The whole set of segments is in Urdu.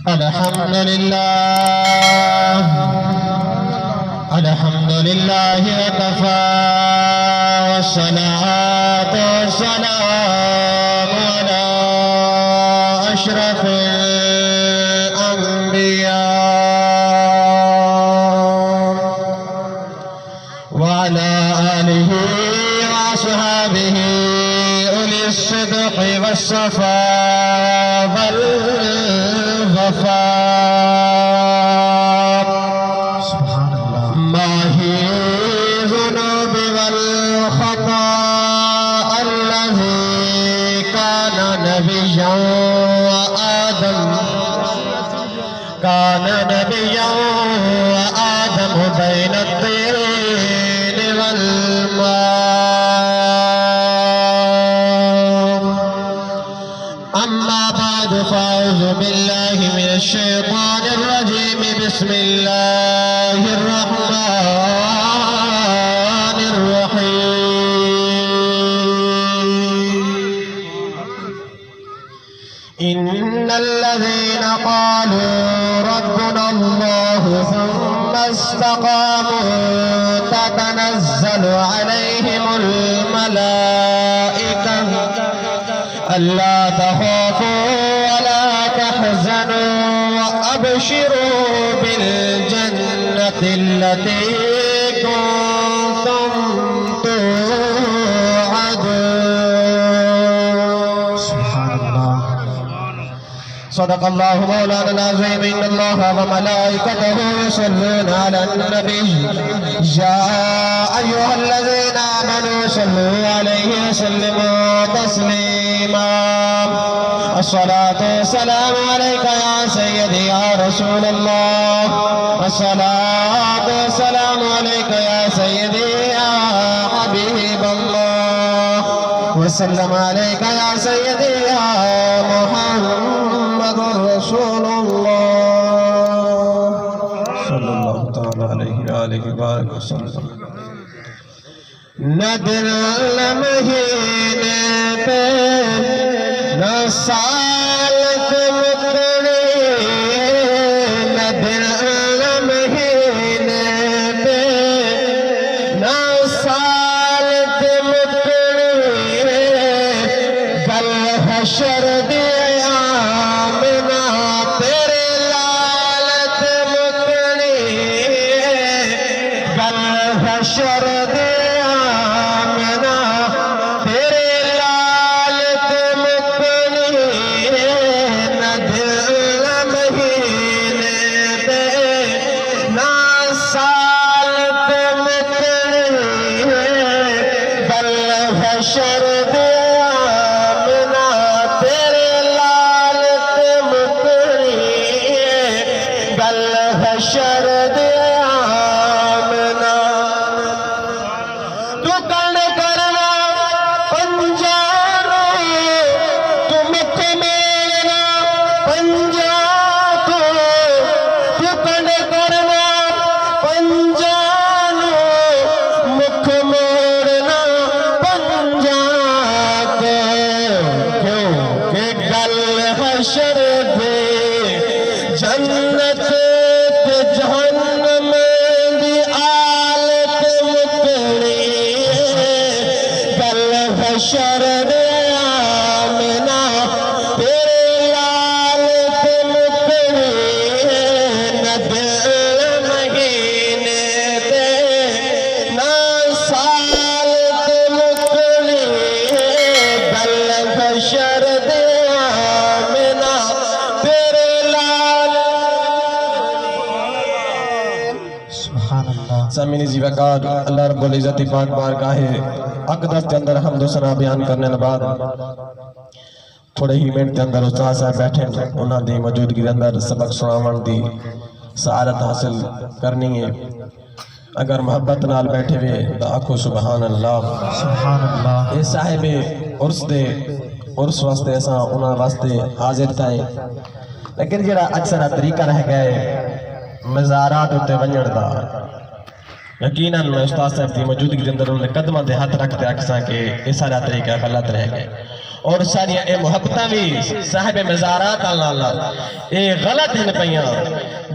الحمد لله وكفى والصلاة والسلام على أشرف الأنبياء وعلى آله وأصحابه أولي الصدق والصفاء والوفاء سبحان الله ماهي الذنوب والخطا الذي كان نبيا وآدم بين الطين والماء أما بعد فأعوذ بالله من الشيطان الرجيم بسم الله الرحمن الرحيم إن الذين قالوا ربنا الله ثم استقاموا تتنزل عليهم الملائكة ألا تخافوا ولا تحزنوا وأبشروا بالجنة التي كنتم توعدون سبحان الله صدق الله مولانا العظيم إن الله وملائكته يصلون على النبي يا أيها الذين آمنوا صلوا عليه وسلموا تسليما الصلاة والسلام عليك يا سيدي يا رسول الله الصلاة والسلام عليك يا سيدي يا حبيب الله وسلم عليك يا سيدي يا محمد رسول الله صلى الله تعالى عليه وآله وآله وسلم نہ دل نہ مہینے پہ نہ سال کے مکڑے نہ دل نہ مہینے پہ نہ سال کے مکڑے گل حشر دیا آمنہ تیرے لالت مکڑے گل حشر دیا جنت جہنم دی آلت مکڑی گل حشر دے آمنہ تیرے لالت مکڑی نہ دل مہینے دے نہ سالت مکڑی گل حشر دے آمنہ تیرے سامعین زی وقار اللہ رب العزت پاک بارگاہ اقدس کے اندر حمد و ثنا بیان کرنے بعد تھوڑے ہی منٹ کے اندر استاد صاحب بیٹھے انہاں دی موجودگی کے اندر سبق سناون دی سعادت حاصل کرنی ہے اگر محبت نال بیٹھے ہوئے تو آکھو سبحان اللہ سبحان اللہ اے صاحب عرس دے عرس واسطے ایسا انہاں واسطے حاضر تھائیں لیکن جڑا اکثر طریقہ رہ گئے مزارات ہوتے ونجڑ دا یقیناً استاد صاحب کی موجودگی کے اندر انہوں نے قدمہ دے ہاتھ رکھتے اکساں کہ اس سارا طریقہ غلط رہ گئے اور ساریا اے محبتہ بھی صاحب مزارات اللہ اے غلط ہیں پیاں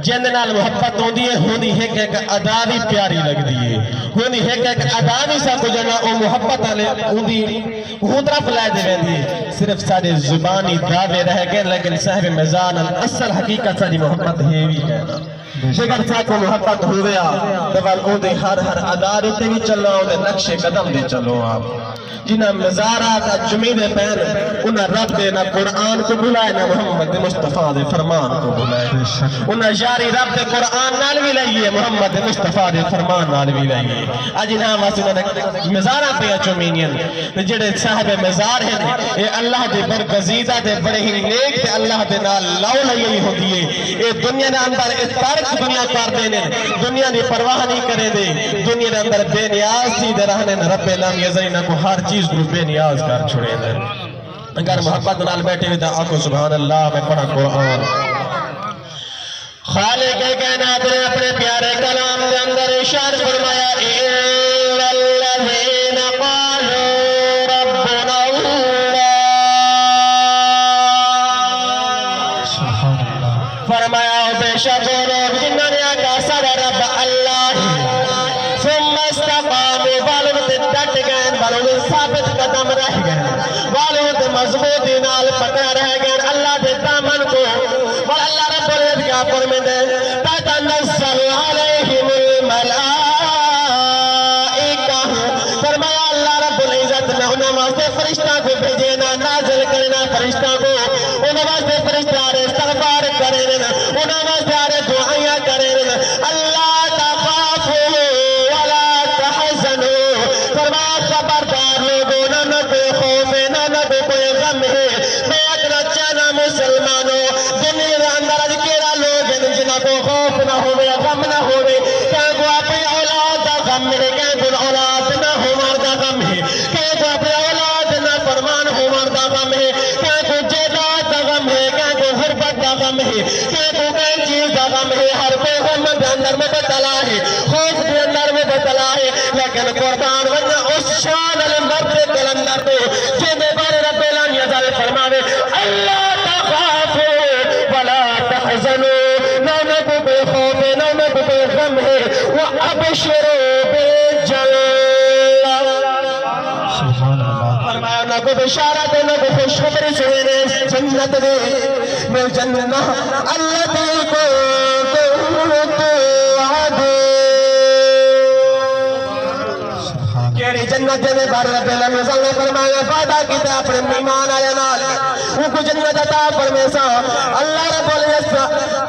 جن نال محبت ہوندی ہے کہ ایک ادا بھی پیاری لگ دیئے ہوندی ہے کہ ایک ادا بھی سا کو جنا او محبت ہوندی وہ طرف لائے دے رہی صرف سارے زبانی دعوے رہ گئے لیکن صاحب مزان اصل حقیقت ساری محبت ہے بھی ہے جگر سا کو محبت ہو گیا دبال او دے ہر ادا رہتے بھی چلو او دے نقش قدم دے چلو آپ جنہ مزارات جمید پین انہ رب دے نہ قرآن کو بلائے نہ محمد مصطفیٰ دے فرمان کو بلائے انہ جاری رب دے قرآن نال بھی لئیے محمد مصطفیٰ دے فرمان نال بھی لئیے آج انہاں واسے انہوں مزارات پہ چومینین جڑے صاحب مزار ہیں اے اللہ دے برگزیدہ دے بڑے ہی نیک دے اللہ دے نال لاؤ لئیے ہو دیئے اے دنیا دے اندر اے تارک دنیا کار دینے دنیا دی پرواہ نہیں کرے دے دنیا دے اندر بے نیاز تھی دے رہنے رب لام یزینہ کو ہر چیز کو بے نیاز کر چھوڑے دے اگر محبت نال بیٹھے ہوئے دا آکو سبحان اللہ میں پڑھا قرآن خالق کائنات نے اپنے پیارے کلام دے اندر ارشاد فرمایا والذین قالوا ربنا اللہ فرمایا بے شک لوگ جنہوں نے کہا سر رب اللہ ثم استقاموا والوں تے ڈٹ گئے والوں ثابت قدم رہ گئے والوں تے مضبوطی نال پکڑ رہ گئے اللہ دے دامن کو اور اللہ رب العزت کا فرماتے تتنزل علیہم الملائکہ فرمایا اللہ رب العزت نے انہوں واسطے فرشتہ کو بھیجنا نازل کرنا فرشتہ کو انہوں واسطے فرشتہ استغفار کرنا انہوں واسطے دعائیاں کرنا اللہ تخافوا ولا تحزنوا فرمایا خبردار لوگوں نہ کوئی خوف ہے نہ کوئی غم ہے میں اکنا چاہنا مسلمانوں دنیا کے اندر آج کیڑا لوگ ہیں جنہاں کو خوف نہ ہوئے غم نہ ہوئے کہیں کو اپنی اولاد دا غم ہے کہیں کو اولاد نہ ہومار دا غم ہے کہیں کو اپنی اولاد نہ فرمان ہومار دا غم ہے کہیں کو جیدات دا غم ہے کہیں کو غربت دا غم ہے کہیں کو کہیں چیز دا غم ہے ہر کوئی غم کے اندر میں بتلا ہے خوف کے اندر میں بتلا ہے لیکن قربان ورنہ اس شان المرد کلندر تو جیدے بار رب العالمین یزال فرماوے اللہ تخافوا ولا تحزنوا نہ کوئی خوف ہے نہ کوئی غم ہے وابشروا بالجنہ فرمایا نہ کوئی بشارت نہ کوئی خوشخبری سنینے جنت دے میں جنہ اللہ دے کو کیڑی جنت دے بار رب العالمین نے فرمایا وعدہ کیتا اپنے ایمان آیا نال ان کو جنت عطا فرمائے سا اللہ رب العزت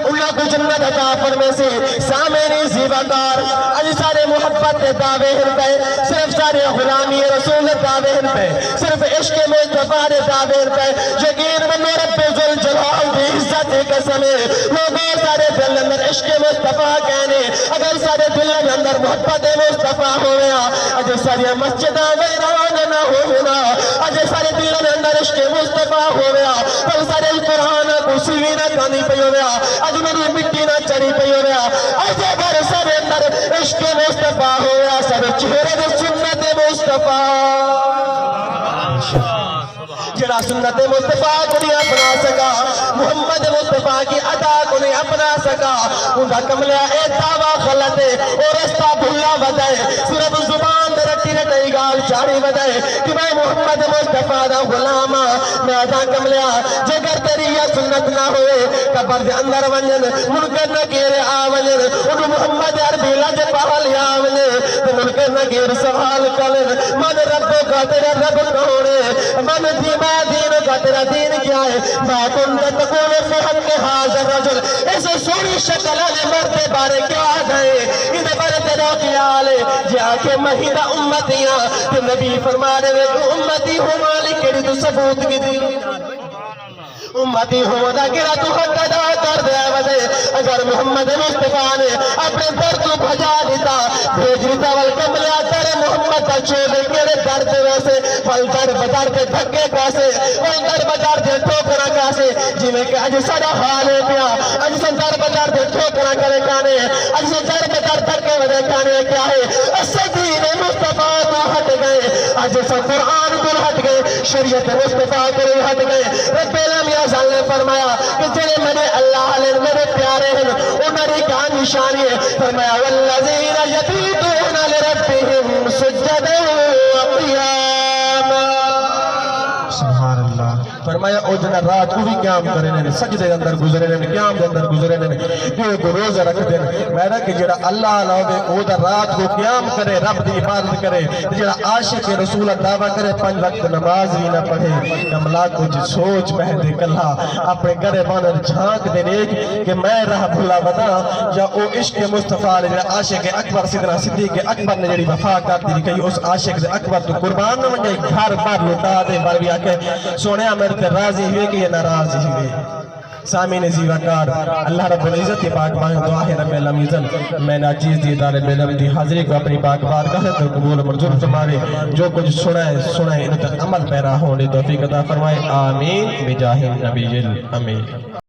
اللہ کو جنت عطا فرمائے سے سامعین زیباکار اج سارے محبت کے دعوے ہیں پہ صرف سارے غلامی رسول دعوے ہیں پہ صرف عشق مصطفیٰ کے دعوے ہیں پہ یقین میں رب ذوالجلال کی عزت کی قسم ہے لوگوں سارے دل اندر عشق مصطفیٰ کہنے اگر سارے دل اندر محبت مصطفیٰ ہو گیا اج سارے مسجد ویران نہ ہونا اج سارے دل اندر عشق مصطفیٰ ہو گیا پر سارے قرآن کو سیوی نہ کانی پہ ہو گیا اج میری مٹی نہ چڑی پہ ہو گیا اج اگر سارے اندر عشق مصطفیٰ ہو گیا سارے چہرے دے سنت مصطفیٰ جڑا سنت مصطفیٰ کو نہیں اپنا سکا محمد مصطفیٰ کی عطا کو نہیں اپنا سکا ان کا کملہ اے دعویٰ غلط ہے اور رستہ بھلا بدائے صرف زبان دے رٹی رٹی گال چاڑی بدائے کہ میں محمد مصطفیٰ دا غلامہ میں عطا کملہ جگر تیری یہ سنت نہ ہوئے قبر دے اندر ونجن منکر نہ کیرے آونجن ان محمد عربی لج پہل یا ونجن تو منکر نہ کیر سوال کلن من رب کا تیرا رب کونے من دیما دین کا تیرا دین کیا ہے ما کنت تکون فی حق حاضر رجل ایسے سوری شکل نے مرد بارے کیا گئے انہیں بارے تیرا خیال ہے جا کے مہینہ امتیاں تو نبی فرمانے میں تو امتی ہو مالک کری تو ثبوت کی دی امتی ہو دا گرا تو حق ادا کر دے وجہ اگر محمد مصطفیٰ نے اپنے در کو بھجا دیتا بھیج دیتا والکملہ تر محمد مت چھوڑ میرے درد ویسے پل در بدر کے دھکے کیسے پل در بدر دے ٹھوکرا کیسے جی میں کہ اج سارا حال ہے پیا اج سے در بدر دے ٹھوکرا کرے کانے اج سے در بدر دھکے ودے کانے کیا ہے اسے دین مصطفیٰ تو ہٹ گئے اج سے قرآن تو ہٹ گئے شریعت مصطفیٰ تو ہٹ گئے رب العالمین نے فرمایا کہ جنہیں میرے اللہ علیہ میرے پیارے ہیں انہوں کا نشانی ہے فرمایا والذین یبیتون لربہم سجدا وقیاما سبحان اللہ فرمایا او جنہ رات کو بھی قیام کرے نے سجدے اندر گزرے نے قیام دے اندر گزرے نے جو روزہ رکھ دے میرا کہ جڑا اللہ علاوہ او دا رات کو قیام کرے رب دی عبادت کرے جڑا عاشق رسول دعویٰ کرے 5 وقت نماز بھی نہ پڑھے کملا کچھ سوچ بہدے کلا اپنے گھرے بانر جھانک دے دیکھ کہ میں راہ بھلا ودا یا او عشق مصطفیٰ نے جڑا عاشق اکبر سیدنا صدیق اکبر نے جڑی وفا کر دی کہ اس عاشق اکبر تو قربان نہ ونجے گھر بار لٹا دے بار بھی آکے سونے میرے تے راضی ہوئے کہ یہ ناراض ہوئے سامین زیوکار اللہ رب العزت کی پاک بانگ دعا ہے رب العالمین میں ناچیز دی دار بیلم دی حاضری کو اپنی پاک بارگاہ تو قبول منظور فرمائے جو کچھ سنائے ان تک عمل پیرا ہونے توفیق عطا فرمائے آمین بجاہ نبی الامین